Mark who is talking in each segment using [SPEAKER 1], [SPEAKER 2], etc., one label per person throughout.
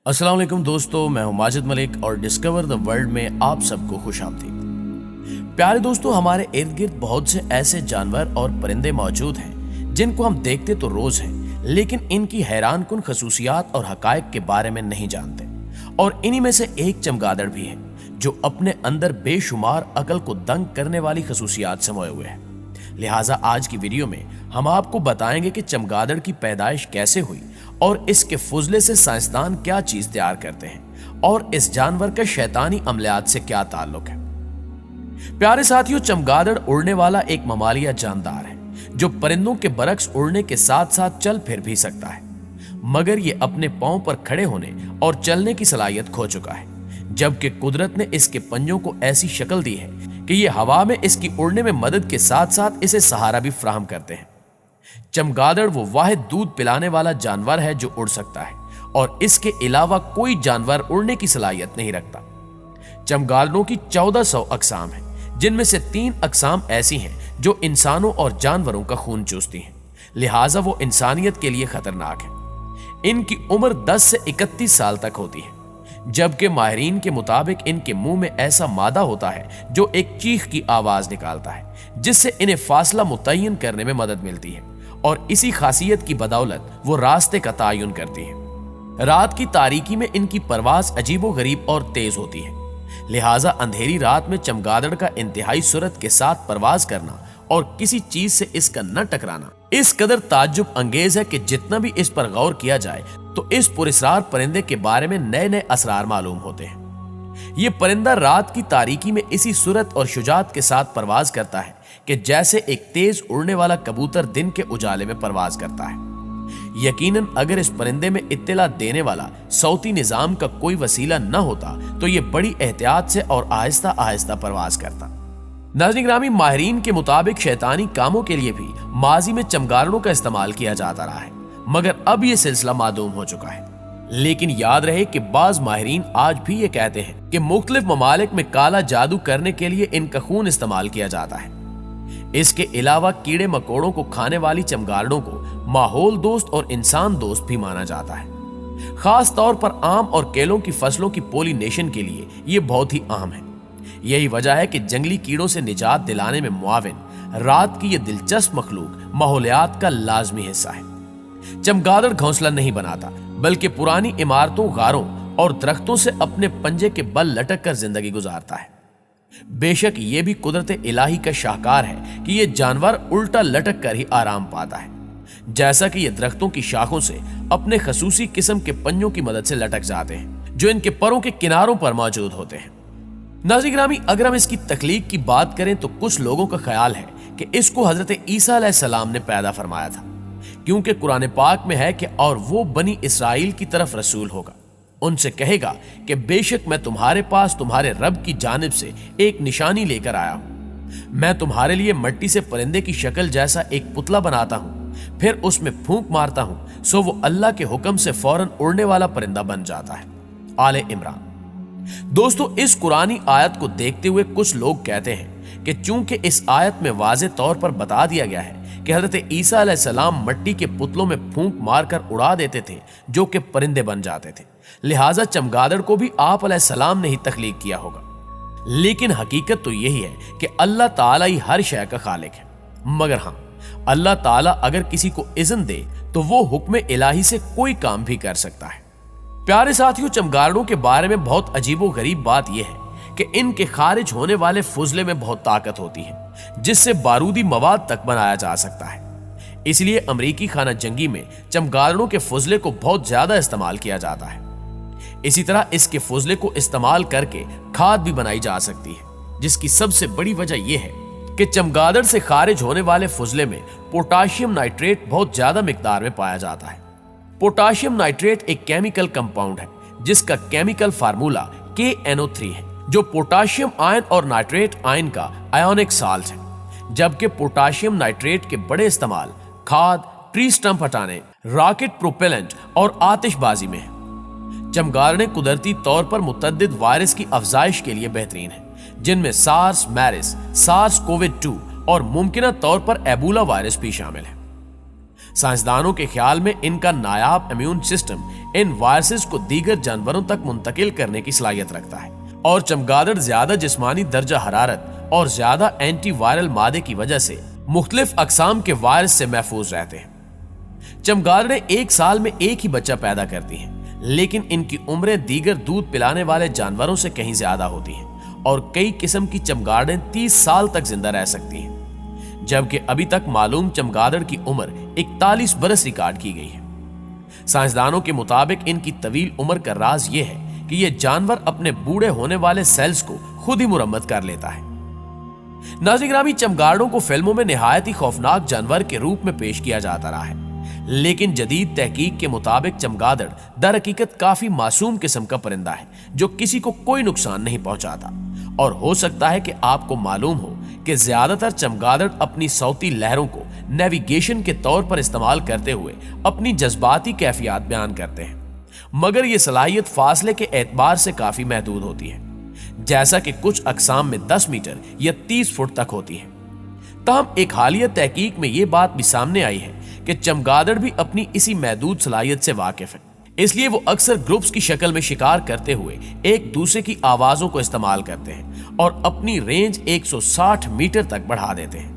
[SPEAKER 1] अस्सलाम वालेकुम दोस्तों, मैं हूं माजिद मलिक और डिस्कवर द वर्ल्ड में आप सबको खुश आमदीद। प्यारे दोस्तों, हमारे इर्द गिर्द बहुत से ऐसे जानवर और परिंदे मौजूद हैं जिनको हम देखते तो रोज हैं, लेकिन इनकी हैरानकुन खसूसियात और हकायक के बारे में नहीं जानते। और इन्हीं में से एक चमगादड़ भी है जो अपने अंदर बेशुमार अकल को दंग करने वाली खसूसियात समाये हुए है। लिहाजा आज की वीडियो में हम आपको बताएंगे कि चमगादड़ की पैदाइश कैसे हुई और इसके फुजले से साइंसदान क्या चीज तैयार करते हैं और इस जानवर का शैतानी अमलियात से क्या ताल्लुक है। प्यारे साथियों, चमगादड़ उड़ने वाला एक ममालिया जानदार है जो परिंदों के बरक्स उड़ने के साथ साथ चल फिर भी सकता है, मगर ये अपने पांव पर खड़े होने और चलने की सलाहियत खो चुका है, जबकि कुदरत ने इसके पंजों को ऐसी शक्ल दी है कि ये हवा में इसकी उड़ने में मदद के साथ साथ इसे सहारा भी फराहम करते हैं। चमगादड़ वो वाहिद दूध पिलाने वाला जानवर है जो उड़ सकता है और इसके अलावा कोई जानवर उड़ने की सलाहियत नहीं रखता। चमगादड़ों की 1400 अकसाम हैं, जिनमें से 3 अकसाम ऐसी हैं जो इंसानों और जानवरों का खून चूसती हैं, लिहाजा वो इंसानियत के लिए खतरनाक है। इनकी उम्र 10 से 31 साल तक होती है, जबकि माहिरीन के मुताबिक इनके मुंह में ऐसा मादा होता है जो एक चीख की आवाज निकालता है, जिससे इन्हें फासला मुतय्यन करने में मदद मिलती है और इसी खासियत की बदौलत वो रास्ते का तयन करती है। रात की तारीकी में इनकी परवाज अजीबोगरीब और तेज होती है, लिहाजा अंधेरी रात में चमगादड़ का इंतहाई सुरत के साथ परवाज करना और किसी चीज से इसका न टकराना इस कदर ताज्जुब अंगेज है कि जितना भी इस पर गौर किया जाए तो इस पुरस्कार परिंदे के बारे में नए नए असरार मालूम होते हैं। ये परिंदा रात की तारीकी में इसी सुरत और शुजात के साथ परवाज करता है कि जैसे एक तेज उड़ने वाला कबूतर दिन के उजाले में परवाज करता है। यकीनन अगर इस परिंदे में इत्तला देने वाला सौती निजाम का कोई वसीला न होता तो ये बड़ी एहतियात से और आहिस्ता आहिस्ता परवाज करता। नाज़रीन ग्रामी, माहिरीन के मुताबिक शैतानी कामों के लिए भी माजी में चमगादड़ों का इस्तेमाल किया जाता रहा है, मगर अब यह सिलसिला मादूम हो चुका है। लेकिन याद रहे कि बाज माहिरीन आज भी ये कहते हैं कि मुख्तलिफ ममालिक में काला जादू करने के लिए इनका खून इस्तेमाल किया जाता है। इसके अलावा कीड़े मकोड़ों को खाने वाली चमगादड़ों को माहौल दोस्त और इंसान दोस्त भी माना जाता है। खास तौर पर आम और केलों की फसलों की पोलिनेशन के लिए ये बहुत ही अहम है। यही वजह है कि जंगली कीड़ों से निजात दिलाने में मुआविन रात की ये दिलचस्प मखलूक माहौलियात का लाजमी हिस्सा है। चमगादड़ घोंसला नहीं बनाता, बल्कि पुरानी इमारतों, गारों और दरख्तों से अपने पंजे के बल लटक कर जिंदगी गुजारता है। बेशक ये भी कुदरत इलाही का शाहकार है कि ये जानवर उल्टा लटक कर ही आराम पाता है, जैसा कि ये दरख्तों की शाखों से अपने खसूसी किस्म के पंजों की मदद से लटक जाते हैं जो इनके परों के किनारों पर मौजूद होते हैं। नाज़रीन ग्रामी, अगर हम इसकी तख्लीक की बात करें तो कुछ लोगों का ख्याल है कि इसको हजरत ईसा अलैहिस्सलाम ने पैदा फरमाया था, क्योंकि कुरान पाक में है कि और वो बनी इसराइल की तरफ रसूल होगा, उनसे कहेगा कि बेशक मैं तुम्हारे पास तुम्हारे रब की जानिब से एक निशानी लेकर आया हूं। मैं तुम्हारे लिए मिट्टी से परिंदे की शक्ल जैसा एक पुतला बनाता हूं, फिर उसमें फूंक मारता हूं, सो वो अल्लाह के हुक्म से फौरन उड़ने वाला परिंदा बन जाता है। आले इमरान। दोस्तों, इस कुरानी आयत को देखते हुए कुछ लोग कहते हैं कि चूंकि इस आयत में वाज़े तौर पर बता दिया गया है कि हजरत ईसा अलैहिस्सलाम मिट्टी के पुतलों में फूंक मारकर उड़ा देते थे जो कि परिंदे बन जाते थे, लिहाजा चमगादड़ को भी आप अलैहिस्सलाम ने ही तख्लीक किया होगा। लेकिन हकीकत तो यही है कि अल्लाह ताला ही हर शय का खालिक है, मगर हाँ, अल्लाह ताला अगर किसी को इज़्न दे तो वो हुक्म इलाही से कोई काम भी कर सकता है। प्यारे साथियों, चमगादड़ों के बारे में बहुत अजीबो गरीब बात यह है कि इनके खारिज होने वाले फुजले में बहुत ताकत होती है, जिससे बारूदी मवाद तक बनाया जा सकता है। इसलिए अमरीकी खाना जंगी में चमगादड़ों के फुजले को बहुत ज्यादा इस्तेमाल किया जाता है। इसी तरह इसके फुजले को इस्तेमाल करके खाद भी बनाई जा सकती है, जिसकी सबसे बड़ी वजह यह है कि चमगादड़ से खारिज होने वाले फुजले में पोटाशियम नाइट्रेट बहुत ज्यादा मिकदार में पाया जाता है। पोटाशियम नाइट्रेट एक केमिकल कंपाउंड है जिसका केमिकल फार्मूला KNO3 है, जो पोटाशियम आयन और नाइट्रेट आयन का आयोनिक साल्ट है। जबकि पोटाशियम नाइट्रेट के बड़े इस्तेमाल खाद, ट्री स्टंप हटाने, रॉकेट प्रोपेलेंट और आतिशबाजी में है। चमगादड़ें कुदरती तौर पर मुतअद्दिद वायरस की अफजाइश के लिए बेहतरीन है, जिनमें सार्स, मैरिस, सार्स कोविड 2 और मुमकिना तौर पर एबोला वायरस भी शामिल है। سائنسدانوں کے خیال میں ان کا نایاب امیون سسٹم ان وائرسز کو دیگر جانوروں تک منتقل کرنے کی صلاحیت رکھتا ہے، اور چمگادڑ زیادہ جسمانی درجہ حرارت اور زیادہ اینٹی وائرل مادے کی وجہ سے مختلف اقسام کے وائرس سے محفوظ رہتے ہیں۔ چمگادڑیں ایک سال میں ایک ہی بچہ پیدا کرتی ہیں، لیکن ان کی عمریں دیگر دودھ پلانے والے جانوروں سے کہیں زیادہ ہوتی ہیں، اور کئی قسم کی چمگادڑیں 30 سال تک زندہ رہ سکتی ہیں، جبکہ ابھی تک معلوم چمگادڑ کی عمر 41 برس ریکارڈ کی گئی ہے۔ سائنسدانوں کے مطابق ان کی طویل عمر کا راز یہ ہے کہ یہ جانور اپنے بوڑھے ہونے والے سیلز کو خود ہی مرمت کر لیتا ہے۔ ناظرین گرامی، چمگادڑوں کو فلموں میں نہایت ہی خوفناک جانور کے روپ میں پیش کیا جاتا رہا ہے، لیکن جدید تحقیق کے مطابق چمگادڑ در حقیقت کافی معصوم قسم کا پرندہ ہے جو کسی کو کوئی نقصان نہیں پہنچاتا، اور ہو سکتا ہے کہ آپ کو معلوم ہو کہ زیادہ تر چمگادڑ اپنی صوتی لہروں کو نیویگیشن کے طور پر استعمال کرتے ہوئے اپنی جذباتی کیفیات بیان کرتے ہیں، مگر یہ صلاحیت فاصلے کے اعتبار سے کافی محدود ہوتی ہے، جیسا کہ کچھ اقسام میں 10 میٹر یا 30 فٹ تک ہوتی ہے۔ تاہم ایک حالیہ تحقیق میں یہ بات بھی سامنے آئی ہے کہ چمگادڑ بھی اپنی اسی محدود صلاحیت سے واقف ہے، اس لیے وہ اکثر گروپس کی شکل میں شکار کرتے ہوئے ایک دوسرے کی آوازوں کو استعمال کرتے ہیں اور اپنی رینج 160 میٹر تک بڑھا دیتے ہیں۔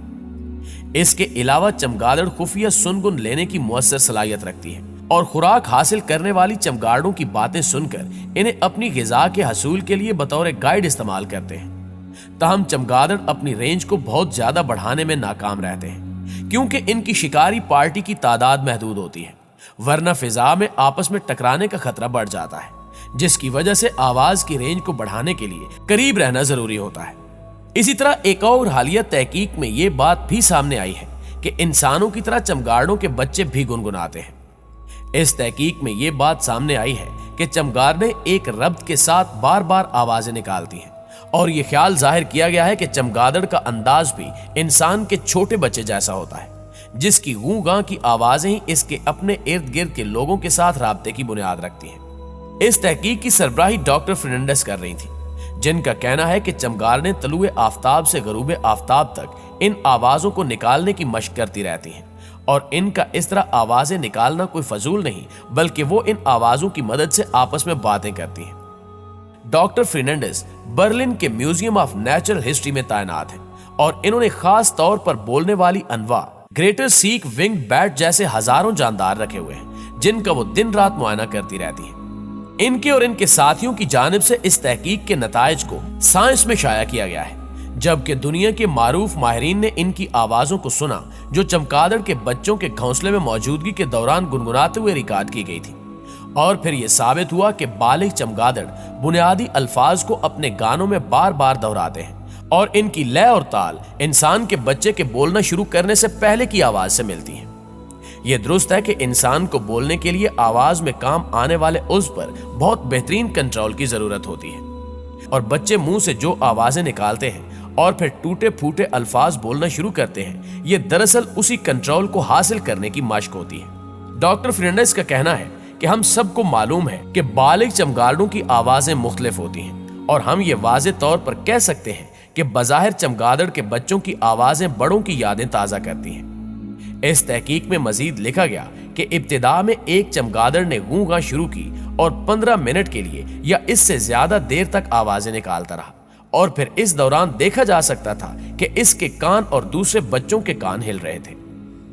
[SPEAKER 1] اس کے علاوہ چمگادڑ خفیہ سنگن لینے کی مؤثر صلاحیت رکھتی ہے اور خوراک حاصل کرنے والی چمگادڑوں کی باتیں سن کر انہیں اپنی غذا کے حصول کے لیے بطور گائیڈ استعمال کرتے ہیں۔ تاہم چمگادڑ اپنی رینج کو بہت زیادہ بڑھانے میں ناکام رہتے ہیں، کیونکہ ان کی شکاری پارٹی کی تعداد محدود ہوتی ہے، ورنہ فضا میں آپس میں ٹکرانے کا خطرہ بڑھ جاتا ہے، جس کی وجہ سے آواز کی رینج کو بڑھانے کے لیے قریب رہنا ضروری ہوتا ہے۔ اسی طرح ایک اور حالیہ تحقیق میں یہ بات بھی سامنے آئی ہے کہ انسانوں کی طرح چمگادڑوں کے بچے بھی گنگناتے ہیں۔ اس تحقیق میں یہ بات سامنے آئی ہے کہ چمگادڑیں ایک ربط کے ساتھ بار بار آوازیں نکالتی ہیں، اور یہ خیال ظاہر کیا گیا ہے کہ چمگادڑ کا انداز بھی انسان کے چھوٹے بچے جیسا ہوتا ہے، جس کی گوں گاں کی آوازیں ہی اس کے اپنے ارد گرد کے لوگوں کے ساتھ رابطے کی بنیاد رکھتی ہیں۔ اس تحقیق کی سربراہی ڈاکٹر فرنینڈس کر رہی تھی، جن کا کہنا ہے کہ چمگادڑیں طلوع آفتاب سے غروب آفتاب تک ان آوازوں کو نکالنے کی مشق کرتی رہتی ہیں، اور ان کا اس طرح آوازیں نکالنا کوئی فضول نہیں، بلکہ وہ ان آوازوں کی مدد سے آپس میں باتیں کرتی ہیں۔ ڈاکٹر فرنینڈس برلن کے میوزیم آف نیچرل ہسٹری میں تعینات ہیں، اور انہوں نے خاص طور پر بولنے والی انواع گریٹر سیک ونگ بیٹ جیسے ہزاروں جاندار رکھے ہوئے ہیں، جن کا وہ دن رات معائنہ کرتی رہتی ہیں۔ ان کے اور ان کے ساتھیوں کی جانب سے اس تحقیق کے نتائج کو سائنس میں شائع کیا گیا ہے، جبکہ دنیا کے معروف ماہرین نے ان کی آوازوں کو سنا جو چمگادڑ کے بچوں کے گھونسلے میں موجودگی کے دوران گنگناتے ہوئے ریکارڈ کی گئی تھی، اور پھر یہ ثابت ہوا کہ بالغ چمگادڑ بنیادی الفاظ کو اپنے گانوں میں بار بار دہراتے ہیں، اور ان کی لے اور تال انسان کے بچے کے بولنا شروع کرنے سے پہلے کی آواز سے ملتی ہیں۔ یہ درست ہے کہ انسان کو بولنے کے لیے آواز میں کام آنے والے عضو پر بہت بہترین کنٹرول کی ضرورت ہوتی ہے، اور بچے منہ سے جو آوازیں نکالتے ہیں اور پھر ٹوٹے پھوٹے الفاظ بولنا شروع کرتے ہیں، یہ دراصل اسی کنٹرول کو حاصل کرنے کی مشق ہوتی ہے۔ ڈاکٹر فرنینڈس کا کہنا ہے کہ ہم سب کو معلوم ہے کہ بالغ چمگادڑوں کی آوازیں مختلف ہوتی ہیں، اور ہم یہ واضح طور پر کہہ سکتے ہیں کہ بظاہر چمگادڑ کے بچوں کی آوازیں بڑوں کی یادیں تازہ کرتی ہیں۔ اس تحقیق میں مزید لکھا گیا کہ ابتدا میں ایک چمگادڑ نے گوں گاں شروع کی اور 15 منٹ کے لیے یا اس سے زیادہ دیر تک آوازیں نکالتا رہا، اور پھر اس دوران دیکھا جا سکتا تھا کہ اس کے کان اور دوسرے بچوں کے کان ہل رہے تھے۔